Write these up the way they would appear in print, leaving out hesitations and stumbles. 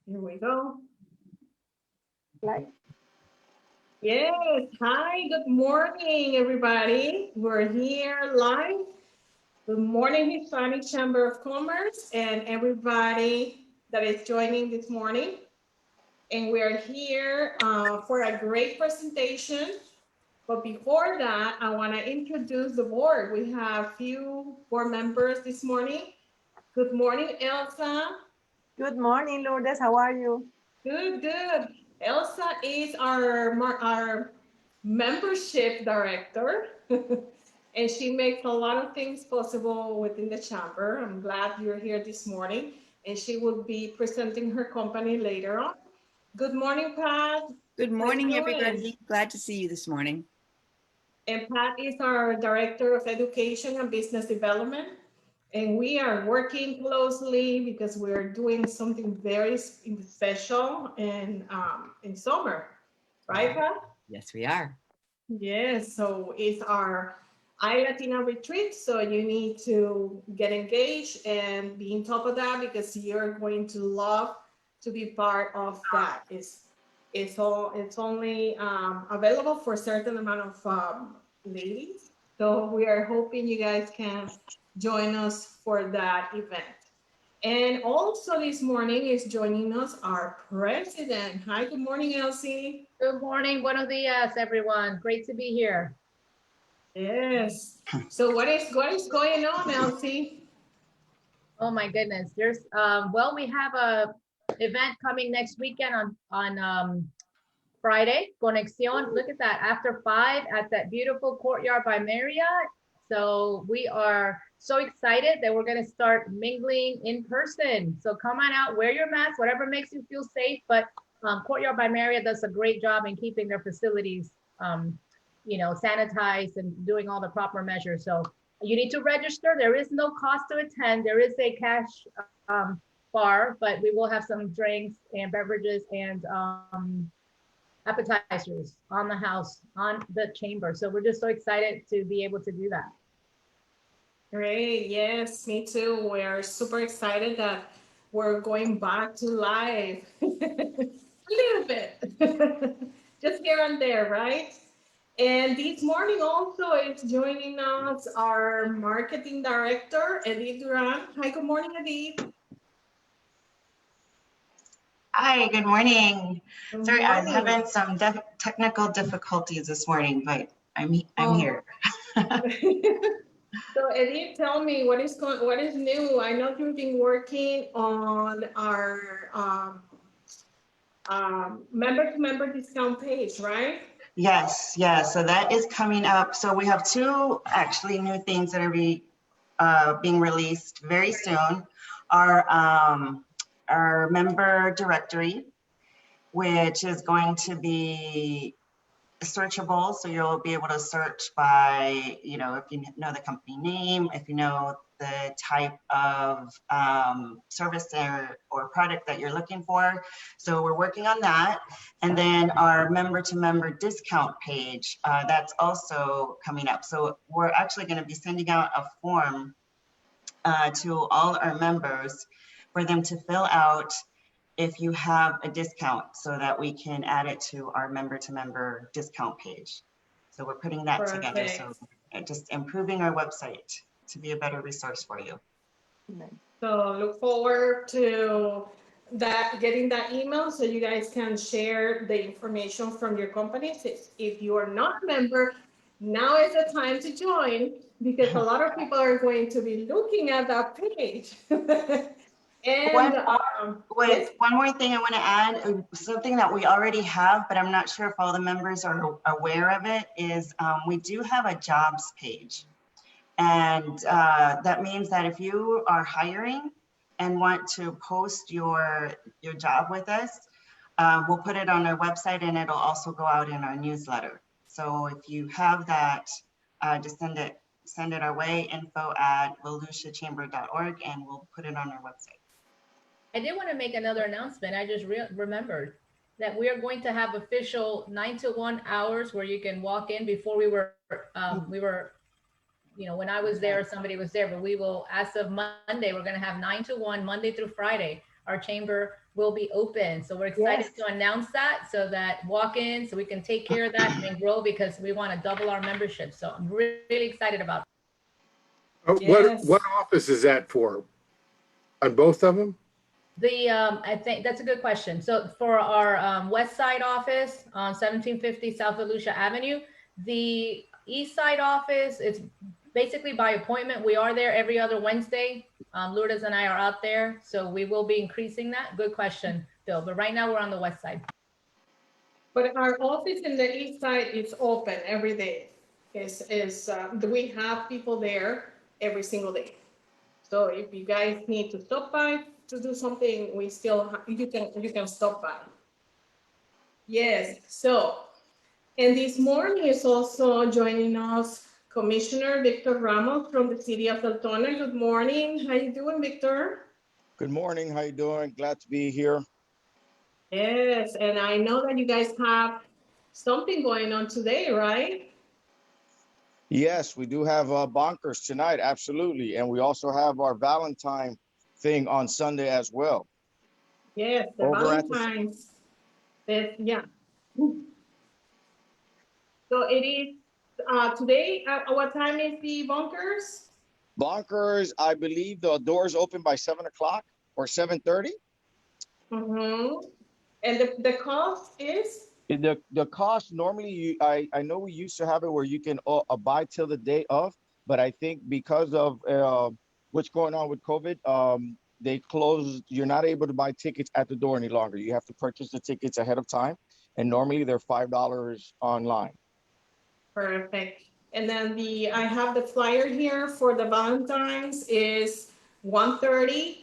Here we go. Like, Yes. Hi, good morning, everybody. We're here live. Good morning, Hispanic Chamber of Commerce, and everybody that is joining this morning. And we're here for a great presentation. But before that, I want to introduce the board. We have a few board members this morning. Good morning, Elsa. good morning, Lourdes. How are you? Good, good. Elsa is our membership director, and she makes a lot of things possible within the chamber. I'm glad you're here this morning, and she will be presenting her company later on. Good morning, Pat. Good How you morning, doing? everybody. Glad to see you this morning. And Pat is our director of education and business development. And we are working closely because we're doing something very special in summer, right, Pat? Yes, we are. Yes, so it's our iLatina retreat. So you need to get engaged and be on top of that because you're going to love to be part of that. It's only available for a certain amount of ladies. So we are hoping you guys can join us for that event. And also this morning is joining us our president. Hi, good morning, Elsie. Good morning, buenos dias, everyone. Great to be here. Yes. So what is going on, Elsie? Oh my goodness, there's well, we have a event coming next weekend on Friday, Conexión. Look at that, after 5 at that beautiful courtyard by Marriott. So we are so excited that we're going to start mingling in person. So come on out, wear your mask, whatever makes you feel safe. But Courtyard by Marriott does a great job in keeping their facilities, sanitized and doing all the proper measures. So you need to register. There is no cost to attend. There is a cash bar, but we will have some drinks and beverages and appetizers on the house, on the chamber. So we're just so excited to be able to do that. Great. Yes, me too. We're super excited that we're going back to live a little bit, just here and there, right? And this morning also is joining us our marketing director, Edith Duran. Hi, good morning, Edith. Hi, good morning. Good Sorry, I'm morning. having some technical difficulties this morning, but I'm here. So Edith, tell me what is new? I know you've been working on our member-to-member discount page, right? Yes, so that is coming up. So we have two actually new things that are being released very soon. Our member directory, which is going to be searchable, so you'll be able to search by, if you know the company name, if you know the type of service or product that you're looking for. So we're working on that. And then our member-to-member discount page, that's also coming up. So we're actually going to be sending out a form to all our members for them to fill out if you have a discount, so that we can add it to our member-to-member discount page. So we're putting that together. So just improving our website to be a better resource for you. So look forward to getting that email so you guys can share the information from your companies. If you are not a member, now is the time to join, because a lot of people are going to be looking at that page. And one more thing I want to add, something that we already have, but I'm not sure if all the members are aware of it, is we do have a jobs page. And that means that if you are hiring and want to post your job with us, we'll put it on our website, and it'll also go out in our newsletter. So if you have that, just send it our way, info@volusiachamber.org, and we'll put it on our website. I did want to make another announcement. I just remembered that we are going to have official 9 to 1 hours where you can walk in. Before we were, when I was there, somebody was there, but we will, as of Monday, we're going to have 9 to 1, Monday through Friday. Our chamber will be open. So we're excited Yes. to announce that so that walk in so we can take care of that and grow because we want to double our membership. So I'm really excited about Yes. What office is that for? On both of them? the, I think that's a good question. So for our West Side office on 1750 South Volusia Avenue, the East Side office, it's basically by appointment. We are there every other Wednesday. Lourdes and I are out there, so we will be increasing that. Good question, Bill. But right now we're on the West Side. But our office in the east side is open every day. We have people there every single day. So if you guys need to stop by to do something, you can stop by. Yes. So, and this morning is also joining us Commissioner Victor Ramos from the city of Altona. Good morning. How you doing, Victor? Good morning. How you doing? Glad to be here. Yes, and I know that you guys have something going on today, right? Yes, we do have bonkers tonight. Absolutely. And we also have our Valentine thing on Sunday as well. Yes, the Over at the Valentine's. Yeah. So it is today. What time is the bunkers? bonkers. I believe the doors open by 7 o'clock or 7:30. Mm-hmm. And the cost is? The cost normally I know we used to have it where you can buy till the day of, but I think because of what's going on with COVID, they closed. You're not able to buy tickets at the door any longer. You have to purchase the tickets ahead of time, and normally they're $5 online. Perfect. And then I have the flyer here for the Valentine's is 1:30.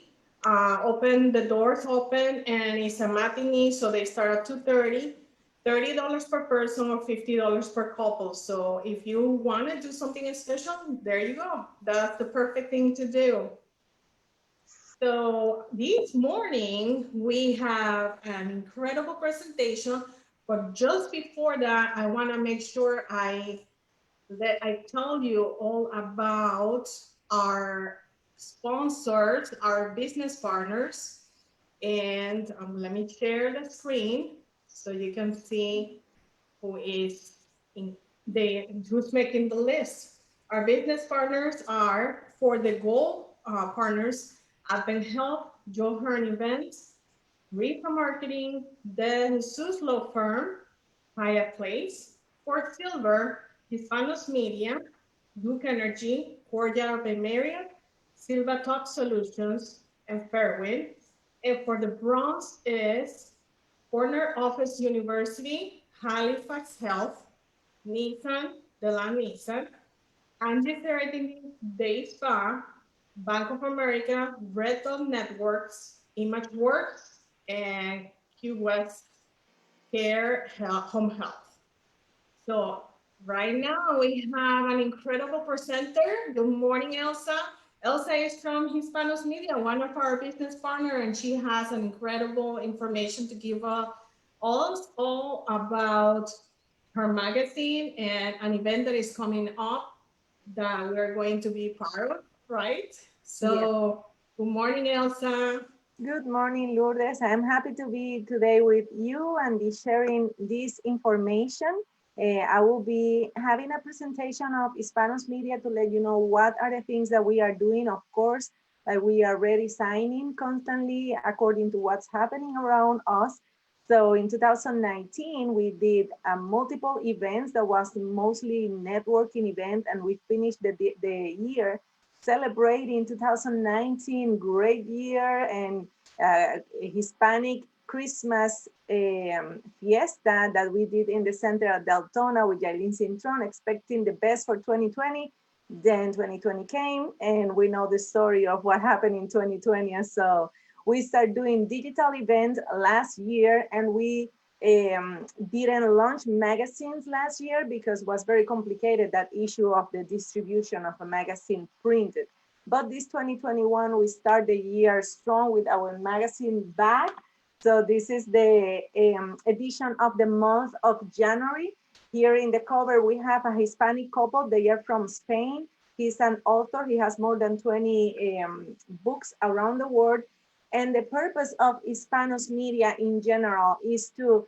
Open, the doors open, and it's a matinee, so they start at 2:30. $30 per person or $50 per couple. So if you want to do something special, there you go. That's the perfect thing to do. So this morning we have an incredible presentation, but just before that, I want to make sure that I tell you all about our sponsors, our business partners. And let me share the screen so you can see who's making the list. Our business partners are for the gold partners, Advent Health, Joe Hearn Events, Rifa Marketing, the Jesus Law Firm, Hyatt Place, for silver, Hispanos Media, Duke Energy, Cordial by Marriott, Silva Top Solutions, and Fairwind. And for the bronze is Corner Office University, Halifax Health, Nissan, Delan Nissan, Angie Therapy, Day Spa, Bank of America, Red Dot Networks, ImageWorks, and Q West Care Home Health. So right now we have an incredible presenter. Good morning, Elsa. Elsa is from Hispanos Media, one of our business partners, and she has an incredible information to give us all about her magazine and an event that is coming up that we're going to be part of, right? So good morning, Elsa. Good morning, Lourdes. I'm happy to be today with you and be sharing this information. I will be having a presentation of Hispanos Media to let you know what are the things that we are doing. Of course, we are redesigning constantly according to what's happening around us. So in 2019, we did multiple events that was mostly networking event, and we finished the year celebrating 2019, great year, and Hispanic Christmas fiesta that we did in the center of Deltona with Jailin Cintron, expecting the best for 2020. Then 2020 came, and we know the story of what happened in 2020. And so we started doing digital events last year, and we didn't launch magazines last year because it was very complicated, that issue of the distribution of a magazine printed. But this 2021, we start the year strong with our magazine back. So this is the edition of the month of January. Here in the cover, we have a Hispanic couple. They are from Spain. He's an author. He has more than 20 books around the world. And the purpose of Hispanos Media in general is to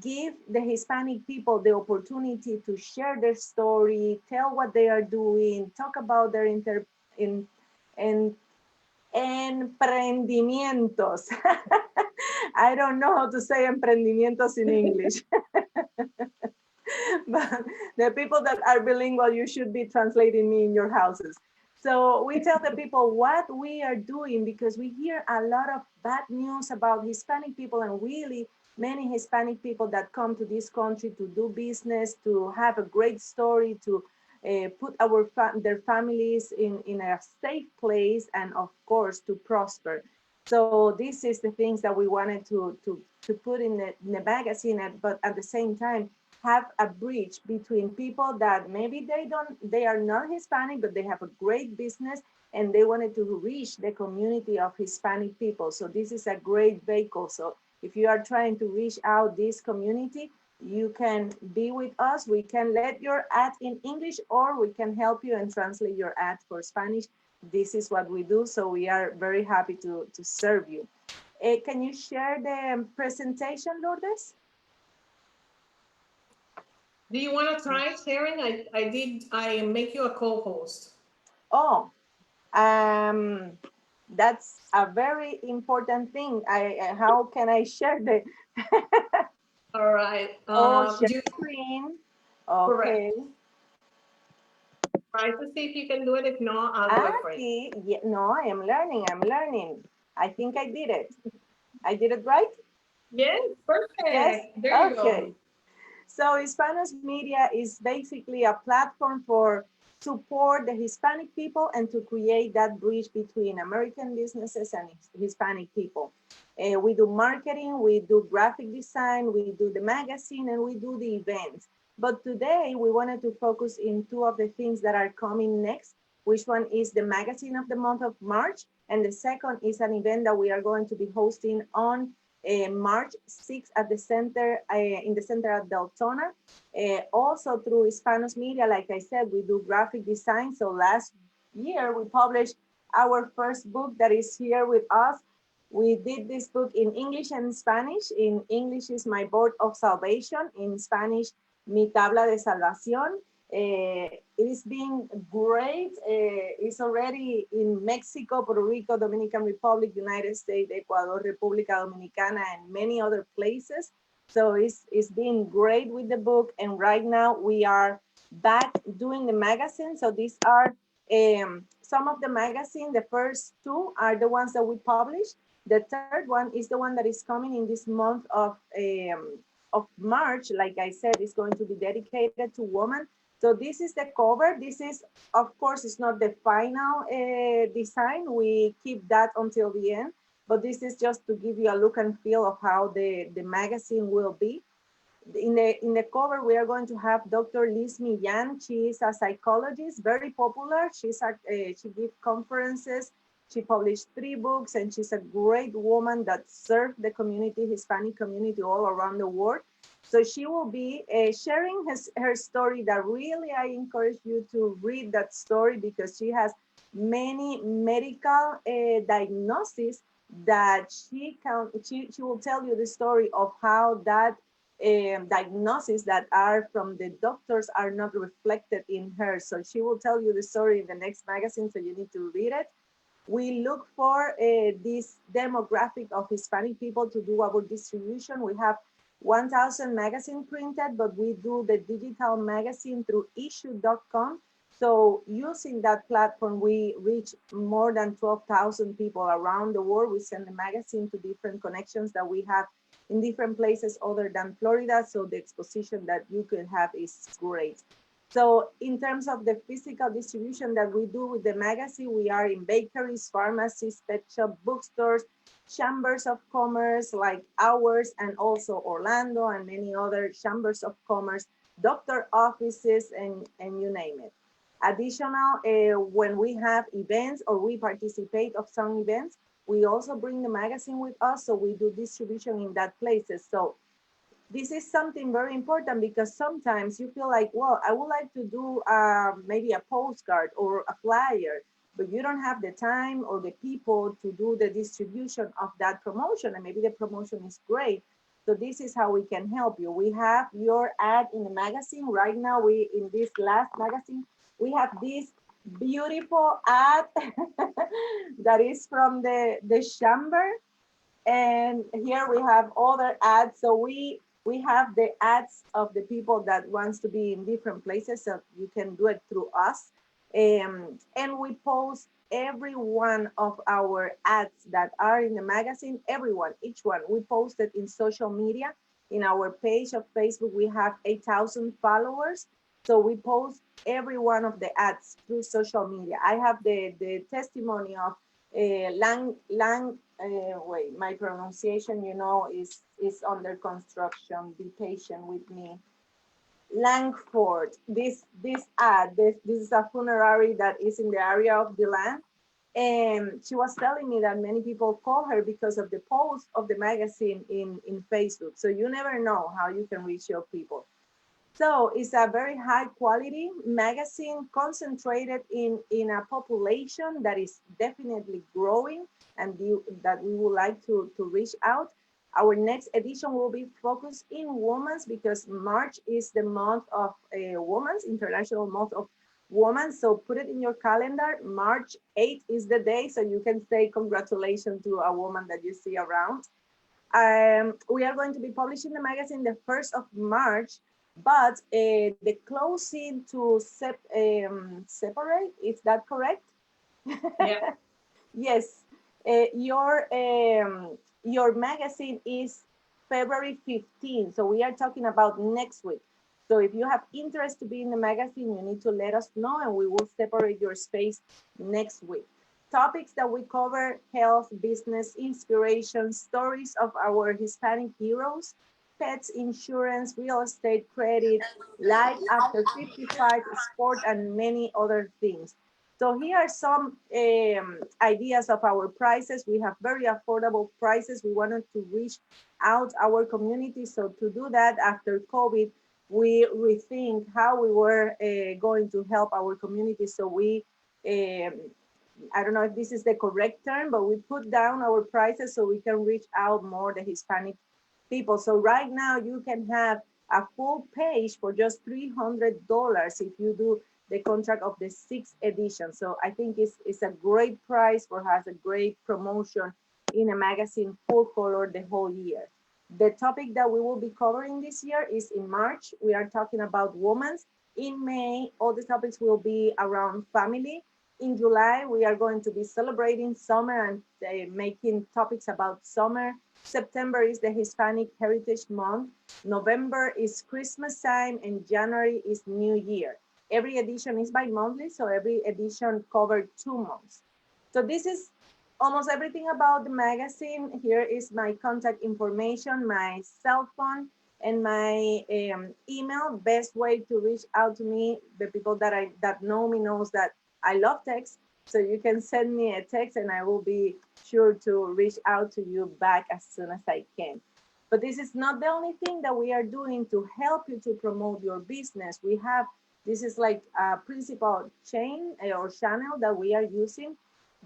give the Hispanic people the opportunity to share their story, tell what they are doing, talk about their in, emprendimientos. I don't know how to say emprendimientos in English. But the people that are bilingual, you should be translating me in your houses. So we tell the people what we are doing because we hear a lot of bad news about Hispanic people, and really many Hispanic people that come to this country to do business, to have a great story, to put their families in a safe place, and of course to prosper. So this is the things that we wanted to put in the magazine, but at the same time have a bridge between people that maybe they are not Hispanic, but they have a great business and they wanted to reach the community of Hispanic people. So this is a great vehicle. So if you are trying to reach out this community, you can be with us. We can let your ad in English, or we can help you and translate your ad for Spanish. This is what we do. So we are very happy to serve you. Can you share the presentation, Lourdes? Do you want to try sharing? I make you a co-host. Oh, that's a very important thing. How can I share the All right. share screen? Okay. Correct. Try to see if you can do it. If not, I'll do it for you. See, yeah, no, I am learning. I'm learning. I think I did it. I did it right? Yes, perfect. Yes. There you Okay. go. So Hispanos Media is basically a platform for support the Hispanic people and to create that bridge between American businesses and Hispanic people. We do marketing, we do graphic design, we do the magazine, and we do the events. But today we wanted to focus in two of the things that are coming next, which one is the magazine of the month of March, and the second is an event that we are going to be hosting on March 6th at the center, in the center at Deltona. Also through Hispanos Media, like I said, we do graphic design. So last year we published our first book that is here with us. We did this book in English and Spanish. In English is My Board of Salvation. In Spanish, Mi Tabla de Salvación. It's been great. It's already in Mexico, Puerto Rico, Dominican Republic, United States, Ecuador, República Dominicana, and many other places. So it's been great with the book. And right now we are back doing the magazine. So these are some of the magazine. The first two are the ones that we published. The third one is the one that is coming in this month of March. Like I said, it's going to be dedicated to women. So this is the cover. This is, of course, it's not the final design. We keep that until the end, but this is just to give you a look and feel of how the magazine will be. In the cover, we are going to have Dr. Liz Millan. She is a psychologist, very popular. She gives conferences. She published 3 books, and she's a great woman that served the community, Hispanic community all around the world. So she will be sharing her story that really I encourage you to read that story because she has many medical diagnoses that she will tell you the story of how that diagnoses that are from the doctors are not reflected in her. So she will tell you the story in the next magazine, so you need to read it. We look for this demographic of Hispanic people to do our distribution. We have 1,000 magazine printed, but we do the digital magazine through issue.com. So using that platform, we reach more than 12,000 people around the world. We send the magazine to different connections that we have in different places other than Florida. So the exposition that you can have is great. So in terms of the physical distribution that we do with the magazine, we are in bakeries, pharmacies, pet shop, bookstores, chambers of commerce like ours, and also Orlando and many other chambers of commerce, doctor offices, and you name it. Additional, when we have events or we participate of some events, we also bring the magazine with us, so we do distribution in that places. So this is something very important because sometimes you feel like, well, I would like to do maybe a postcard or a flyer, but you don't have the time or the people to do the distribution of that promotion, and maybe the promotion is great. So this is how we can help you. We have your ad in the magazine right now. We in this last magazine, we have this beautiful ad that is from the chamber, and here we have other ads. So we have the ads of the people that wants to be in different places, so you can do it through us. And we post every one of our ads that are in the magazine, everyone, each one, we post it in social media. In our page of Facebook, we have 8,000 followers. So we post every one of the ads through social media. I have the testimony of wait, my pronunciation, is under construction. Be patient with me. Langford. This ad. This is a funerary that is in the area of the land, and she was telling me that many people call her because of the post of the magazine in Facebook. So you never know how you can reach your people. So it's a very high quality magazine concentrated in a population that is definitely growing, and that we would like to reach out. Our next edition will be focused in women's, because March is the month of women's, International Month of Women. So put it in your calendar. March 8th is the day, so you can say congratulations to a woman that you see around. We are going to be publishing the magazine the 1st of March, but the closing to separate, is that correct? Yeah. Yes. Your magazine is February 15th, so we are talking about next week. So if you have interest to be in the magazine, you need to let us know, and we will separate your space next week. Topics that we cover: health, business, inspiration, stories of our Hispanic heroes, pets, insurance, real estate, credit, life after 55, sport, and many other things. So here are some ideas of our prices. We have very affordable prices. We wanted to reach out our community. So to do that, after COVID, we rethink how we were going to help our community. So we, I don't know if this is the correct term, but we put down our prices so we can reach out more the Hispanic people. So right now you can have a full page for just $300 if you do the contract of the 6th edition. So I think it's a great price for has a great promotion in a magazine full color the whole year. The topic that we will be covering this year is in March. We are talking about women. In May, all the topics will be around family. In July, we are going to be celebrating summer and making topics about summer. September is the Hispanic Heritage Month. November is Christmas time, and January is New Year. Every edition is bi-monthly, so every edition covered 2 months. So this is almost everything about the magazine. Here is my contact information, my cell phone, and my email. Best way to reach out to me, the people that know me knows that I love text. So you can send me a text and I will be sure to reach out to you back as soon as I can. But this is not the only thing that we are doing to help you to promote your business. We have, this is like a principal chain or channel that we are using.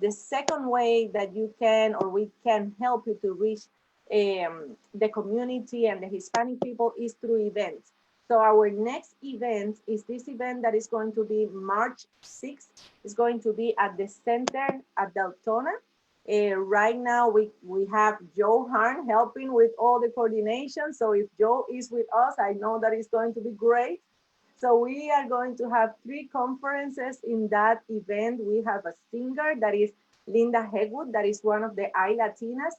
The second way that you can, or we can help you to reach the community and the Hispanic people, is through events. So our next event is this event that is going to be March 6th. It's going to be at the center at Deltona. Right now, we have Joe Harn helping with all the coordination. So if Joe is with us, I know that it's going to be great. So we are going to have 3 conferences in that event. We have a singer that is Linda Hegwood, that is one of the iLatinas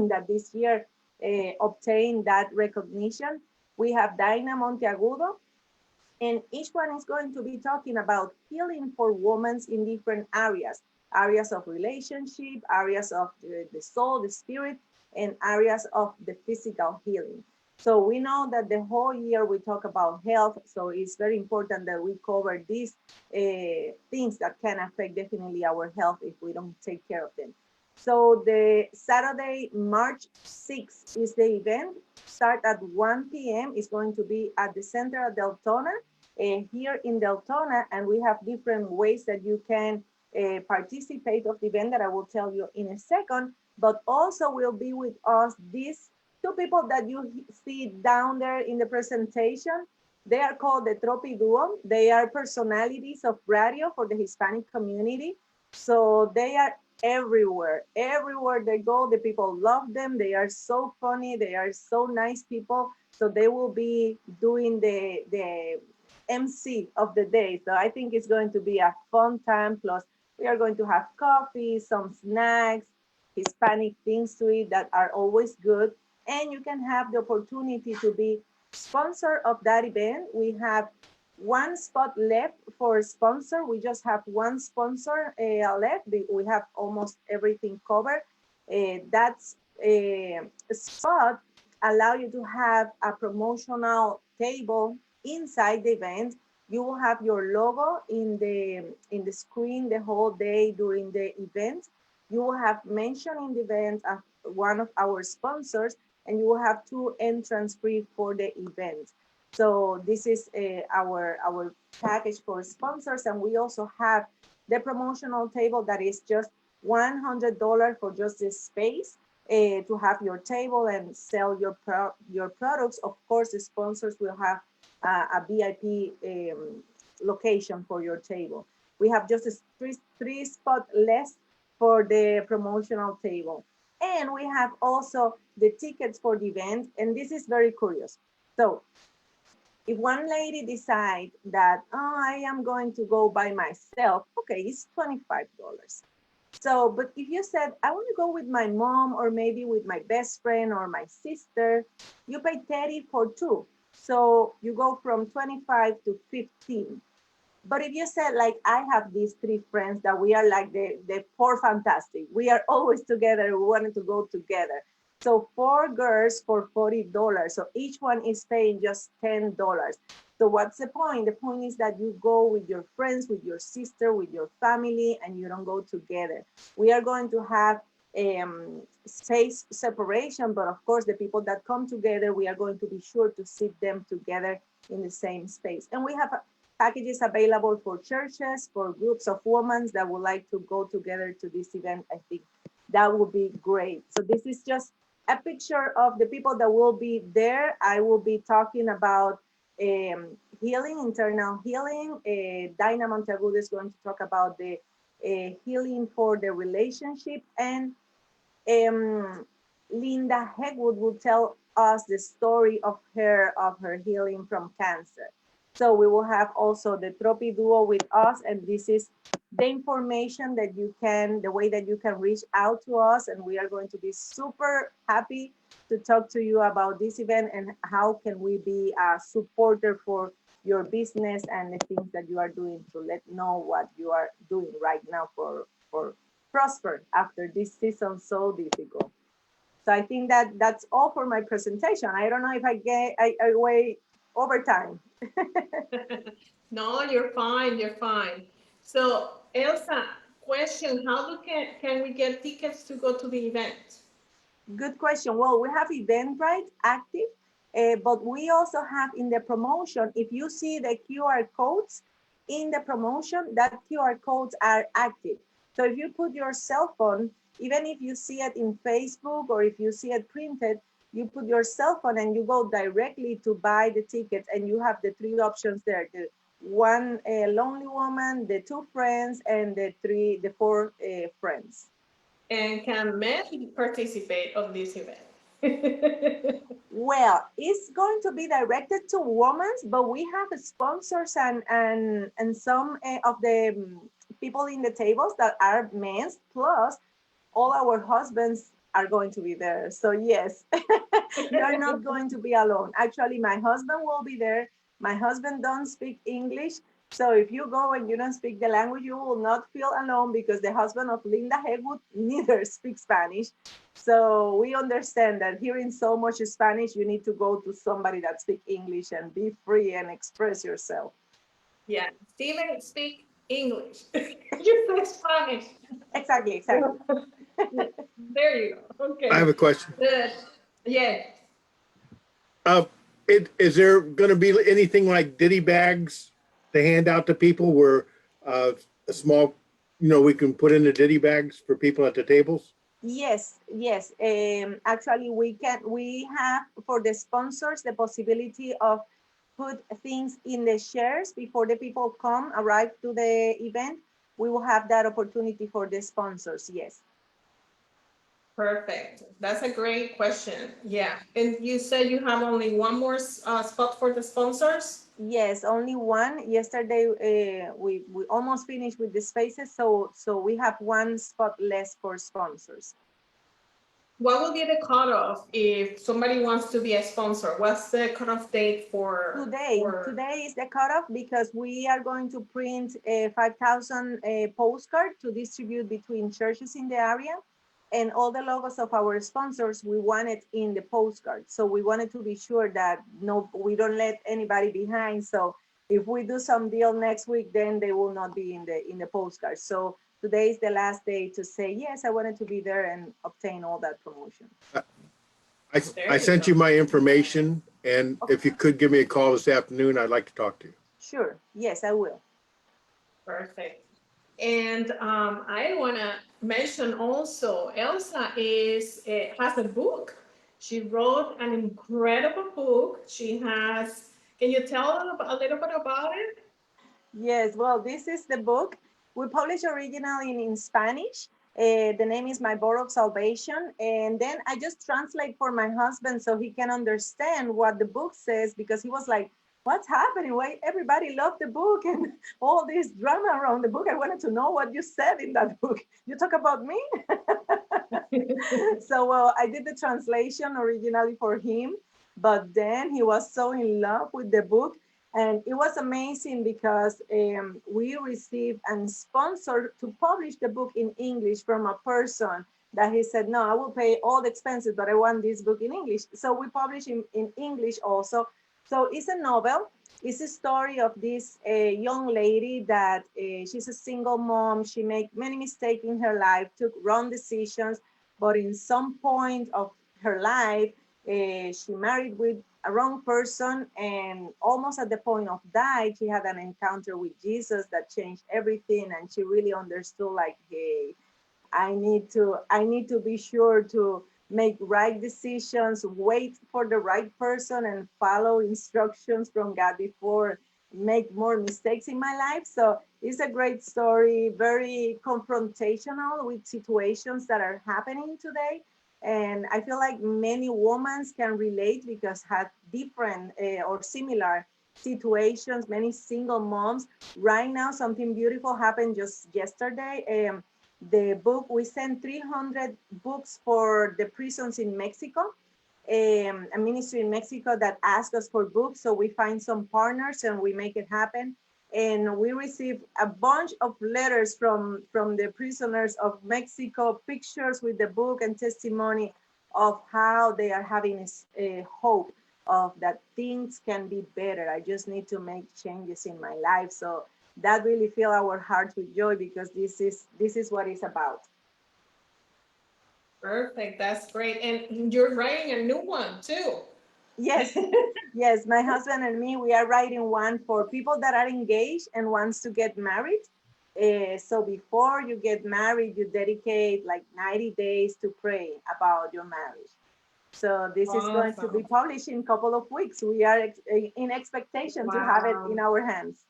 that this year obtained that recognition. We have Daina Monteagudo, and each one is going to be talking about healing for women in different areas of relationship, areas of the soul, the spirit, and areas of the physical healing. So we know that the whole year we talk about health, so it's very important that we cover these things that can affect definitely our health if we don't take care of them. So the Saturday, March 6th is the event. Start at 1 p.m. It's going to be at the center of Deltona, here in Deltona, and we have different ways that you can participate of the event that I will tell you in a second, but also will be with us these two people that you see down there in the presentation. They are called the Tropi Duo. They are personalities of radio for the Hispanic community. So they are everywhere. Everywhere they go, the people love them. They are so funny. They are so nice people. So they will be doing the MC of the day. So I think it's going to be a fun time. Plus, we are going to have coffee, some snacks, Hispanic things to eat that are always good. And you can have the opportunity to be sponsor of that event. We have one spot left for sponsor. We just have one sponsor left. We have almost everything covered. That's a spot allow you to have a promotional table inside the event. You will have your logo in the screen the whole day during the event. You will have mentioned in the event as one of our sponsors, and you will have two entrance free for the event. So this is our package for sponsors, and we also have the promotional table that is just $100 for just this space to have your table and sell your products. Of course, the sponsors will have a VIP location for your table. We have just three spot less for the promotional table. And we have also the tickets for the event. And this is very curious. So if one lady decides that, oh, I am going to go by myself, okay, it's $25. So, but if you said, I want to go with my mom or maybe with my best friend or my sister, you pay 30 for two. So you go from 25 to 15. But if you said, like, I have these three friends that we are like the four fantastic. We are always together. We wanted to go together. So four girls for $40. So each one is paying just $10. So what's the point? The point is that you go with your friends, with your sister, with your family, and you don't go together. We are going to have space separation, but of course, the people that come together, we are going to be sure to sit them together in the same space. And we have packages available for churches, for groups of women that would like to go together to this event. I think that would be great. So this is just a picture of the people that will be there. I will be talking about healing, internal healing. Dinah Monteagudo is going to talk about the healing for the relationship, and Linda Hegwood will tell us the story of her healing from cancer. So we will have also the Tropi Duo with us, and this is the information that you can, the way that you can reach out to us, and we are going to be super happy to talk to you about this event and how can we be a supporter for your business and the things that you are doing to let know what you are doing right now for prosper after this season so difficult. So I think that that's all for my presentation. I don't know if I way over time. No, you're fine. You're fine. So, Elsa, question: how can we get tickets to go to the event? Good question. Well, we have Eventbrite active, but we also have in the promotion, if you see the QR codes in the promotion, that QR codes are active. So if you put your cell phone, even if you see it in Facebook or if you see it printed, you put your cell phone and you go directly to buy the tickets, and you have the three options there. The one lonely woman, the two friends, and the four friends. And can men participate of this event? Well, it's going to be directed to women, but we have sponsors and some of the people in the tables that are men, plus all our husbands are going to be there. So yes, you are not going to be alone. Actually, my husband will be there. My husband don't speak English. So if you go and you don't speak the language, you will not feel alone, because the husband of Linda Hegwood neither speaks Spanish. So we understand that hearing so much Spanish, you need to go to somebody that speaks English and be free and express yourself. Yeah, Steven speak English. You speak Spanish. Exactly. There you go. Okay. I have a question. Yeah. Uh, is there going to be anything like ditty bags to hand out to people where a small we can put in the ditty bags for people at the tables? Yes, yes. Actually, we have for the sponsors the possibility of put things in the shares before the people arrive to the event. We will have that opportunity for the sponsors. Yes. Perfect. That's a great question. Yeah. And you said you have only one more spot for the sponsors? Yes, only one. Yesterday, we almost finished with the spaces, so we have one spot less for sponsors. What will be the cutoff if somebody wants to be a sponsor? What's the cutoff date for Today is the cutoff because we are going to print 5,000 postcards to distribute between churches in the area, and all the logos of our sponsors we wanted in the postcard. So we wanted to be sure that we don't let anybody behind. So if we do some deal next week, then they will not be in the postcard. So today is the last day to say yes, I wanted to be there and obtain all that promotion. I sent you my information, and if you could give me a call this afternoon, I'd like to talk to you. Sure. Yes, I will. Perfect. And I want to mention also, Elsa has a book. She wrote an incredible book. Can you tell a little bit about it? Yes, well, this is the book. We published originally in Spanish. The name is My Board of Salvation. And then I just translate for my husband so he can understand what the book says, because he was like, what's happening? Why everybody loved the book and all this drama around the book? I wanted to know what you said in that book. You talk about me? So, well, I did the translation originally for him, but then he was so in love with the book. And it was amazing because we received a sponsor to publish the book in English from a person that he said, no, I will pay all the expenses, but I want this book in English. So we publish in English also. So it's a novel. It's a story of this young lady that she's a single mom. She made many mistakes in her life, took wrong decisions, but in some point of her life, she married with a wrong person, and almost at the point of die, she had an encounter with Jesus that changed everything, and she really understood, like, hey, I need to be sure to make right decisions, wait for the right person, and follow instructions from God before make more mistakes in my life. So it's a great story, very confrontational with situations that are happening today. And I feel like many women can relate because have different or similar situations, many single moms. Right now, something beautiful happened just yesterday. The book, we sent 300 books for the prisons in Mexico, a ministry in Mexico that asked us for books. So we find some partners and we make it happen. And we received a bunch of letters from the prisoners of Mexico, pictures with the book and testimony of how they are having a hope of that things can be better. I just need to make changes in my life. So that really fill our hearts with joy, because this is what it's about. Perfect. That's great. And you're writing a new one too. Yes, yes. My husband and me, we are writing one for people that are engaged and wants to get married. So before you get married, you dedicate like 90 days to pray about your marriage. So this is going to be published in a couple of weeks. We are in expectation to have it in our hands.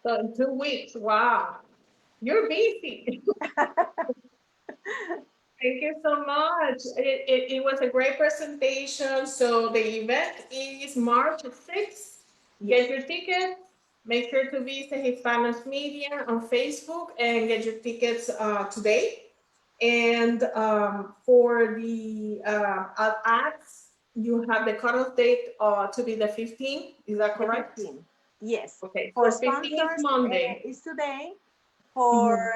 So in 2 weeks, wow. You're busy. Thank you so much. It was a great presentation. So the event is March 6th. Get your ticket. Make sure to visit Hispanos Media on Facebook and get your tickets today. And for the ads, you have the cutoff date to be the 15th. Is that correct? 15. Yes. Okay. For so 15th sponsors, is Monday. is today. For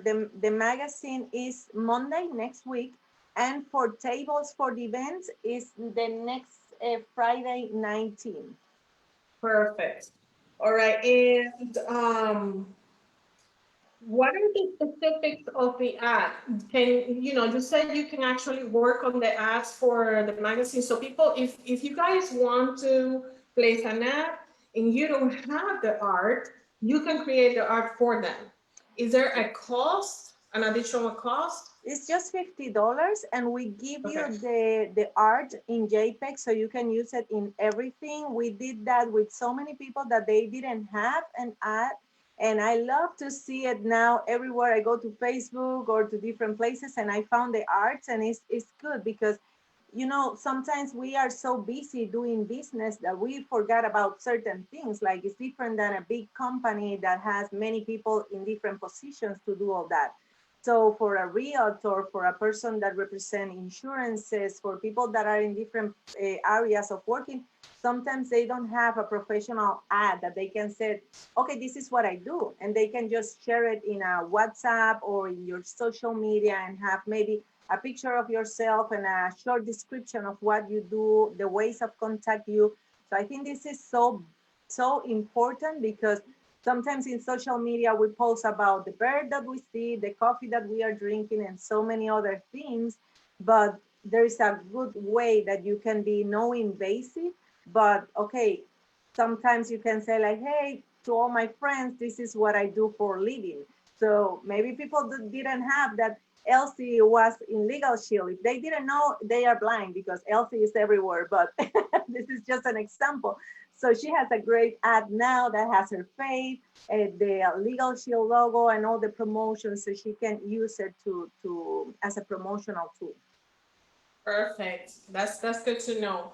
the magazine is Monday next week, and for tables for the events is the next Friday 19. Perfect. All right. And what are the specifics of the ad? You said you can actually work on the ads for the magazine. So people, if you guys want to place an ad and you don't have the art, you can create the art for them. Is there a cost, an additional cost? It's just $50, and we give you Okay. the art in JPEG, so you can use it in everything. We did that with so many people that they didn't have an ad, and I love to see it now everywhere I go to Facebook or to different places, and I found the arts, and it's good because sometimes we are so busy doing business that we forgot about certain things. Like it's different than a big company that has many people in different positions to do all that. So for a realtor, for a person that represent insurances, for people that are in different areas of working, sometimes they don't have a professional ad that they can say, okay, this is what I do. And they can just share it in a WhatsApp or in your social media and have maybe a picture of yourself and a short description of what you do, the ways of contact you. So I think this is so important because sometimes in social media we post about the bird that we see, the coffee that we are drinking, and so many other things. But there is a good way that you can be no invasive. But okay, sometimes you can say like, hey, to all my friends, this is what I do for a living. So maybe people that didn't have that Elsie was in Legal Shield. If they didn't know, they are blind because Elsie is everywhere. But this is just an example. So she has a great ad now that has her face, the Legal Shield logo, and all the promotions, so she can use it to as a promotional tool. Perfect. That's good to know.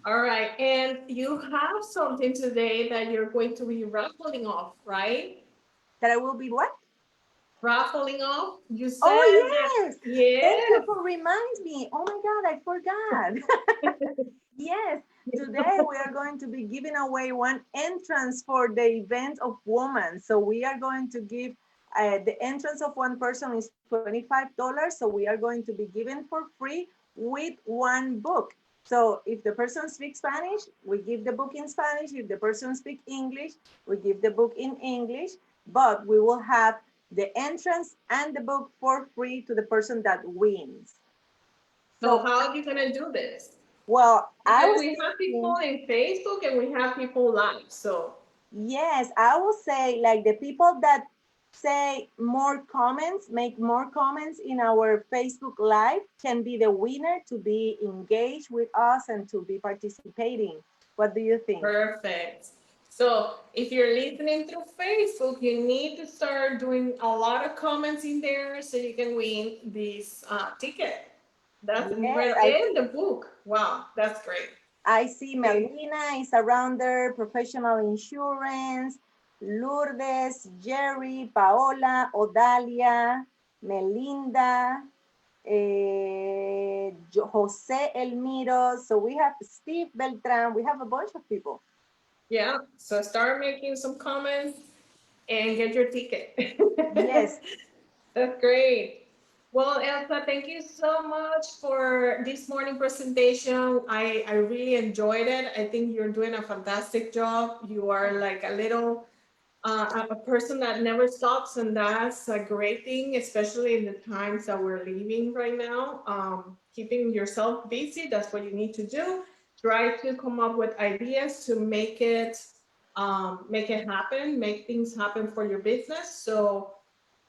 All right. And you have something today that you're going to be raffling off, right? That I will be what? Raffling off. You said Oh that. yes! Thank you Yes. for reminding me. Oh my God, I forgot. Yes, today we are going to be giving away one entrance for the event of women. So we are going to give the entrance of one person is $25. So we are going to be given for free with one book. So if the person speaks Spanish, we give the book in Spanish. If the person speaks English, we give the book in English. But we will have the entrance and the book for free to the person that wins. So So, how are you gonna do this? well, I Because was we have people thinking, in Facebook and we have people live. So yes, I will say like the people that say more comments, make more comments in our Facebook Live can be the winner to be engaged with us and to be participating. What do you think? perfect. So if you're listening through Facebook, you need to start doing a lot of comments in there so you can win this ticket. That's Yes, incredible. And the book. Wow, that's great. I see Okay. Melina is around there, professional insurance, Lourdes, Jerry, Paola, Odalia, Melinda, Jose Elmiro. So we have Steve Beltran. We have a bunch of people. Yeah. So start making some comments and get your ticket. Yes. That's great. Well, Elsa, thank you so much for this morning presentation. I really enjoyed it. I think you're doing a fantastic job. You are like a little a person that never stops, and that's a great thing, especially in the times that we're living right now. Keeping yourself busy, that's what you need to do. Try to come up with ideas to make it happen, make things happen for your business. So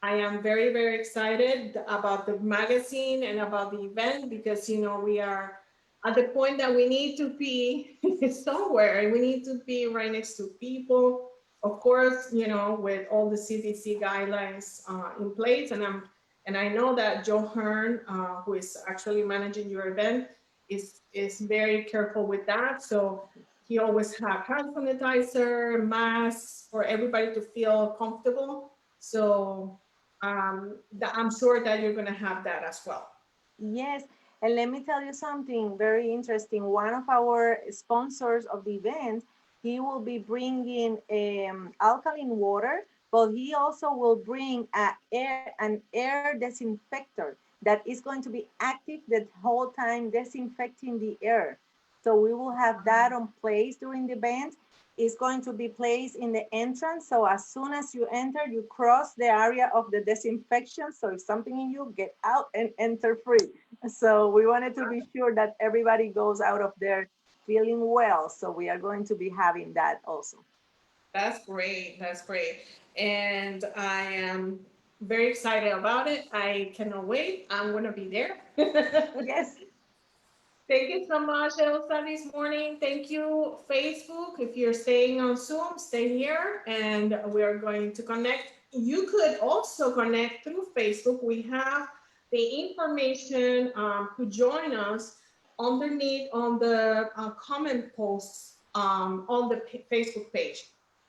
I am very, very excited about the magazine and about the event because, we are at the point that we need to be somewhere and we need to be right next to people. Of course, with all the CDC guidelines in place. And I know that Joe Hearn, who is actually managing your event, is very careful with that. So he always have hand sanitizer, masks for everybody to feel comfortable. So I'm sure that you're going to have that as well. Yes, and let me tell you something very interesting. One of our sponsors of the event, he will be bringing alkaline water, but he also will bring an air disinfector that is going to be active the whole time disinfecting the air. So we will have that on place during the event. Is going to be placed in the entrance. So as soon as you enter, you cross the area of the disinfection. So if something in you, get out and enter free. So we wanted to be sure that everybody goes out of there feeling well. So we are going to be having that also. That's great. That's great. And I am very excited about it. I cannot wait. I'm going to be there. Yes. Thank you so much, Elsa, this morning. Thank you, Facebook. If you're staying on Zoom, stay here and we are going to connect. You could also connect through Facebook. We have the information to join us underneath on the comment posts on the Facebook page.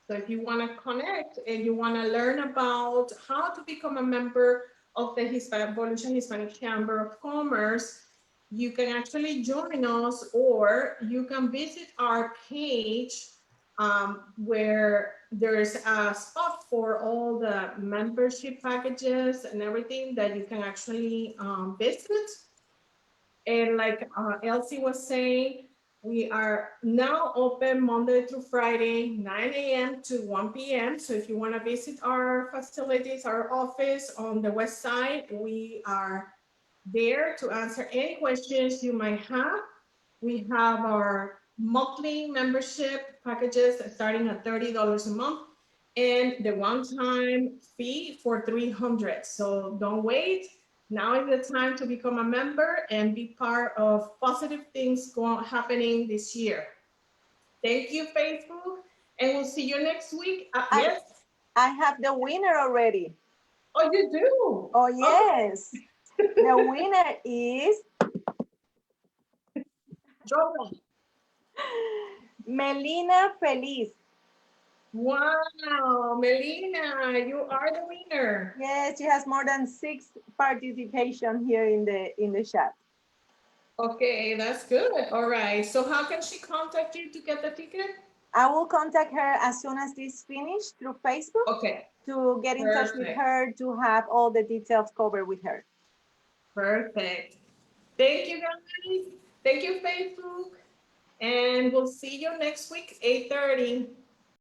So if you want to connect and you want to learn about how to become a member of the Volusia Hispanic Chamber of Commerce, you can actually join us or you can visit our page where there's a spot for all the membership packages and everything that you can actually visit. And like Elsie was saying, we are now open Monday through Friday, 9 a.m. to 1 p.m. So if you want to visit our facilities, our office on the west side, we are there to answer any questions you might have. We have our monthly membership packages starting at $30 a month and the one-time fee for $300. So don't wait. Now is the time to become a member and be part of positive things happening this year. Thank you, Facebook, and we'll see you next week. Yes. I have the winner already. Oh, you do? Oh, yes. The winner is Jordan. Melina Feliz. Wow, Melina, you are the winner. Yes, she has more than 6 participation here in the chat. Okay, that's good. All right. So how can she contact you to get the ticket? I will contact her as soon as this finish through Facebook. Okay. To get in touch with her to have all the details covered with her. Perfect. Thank you, guys. Thank you, Facebook. And we'll see you next week, 8:30.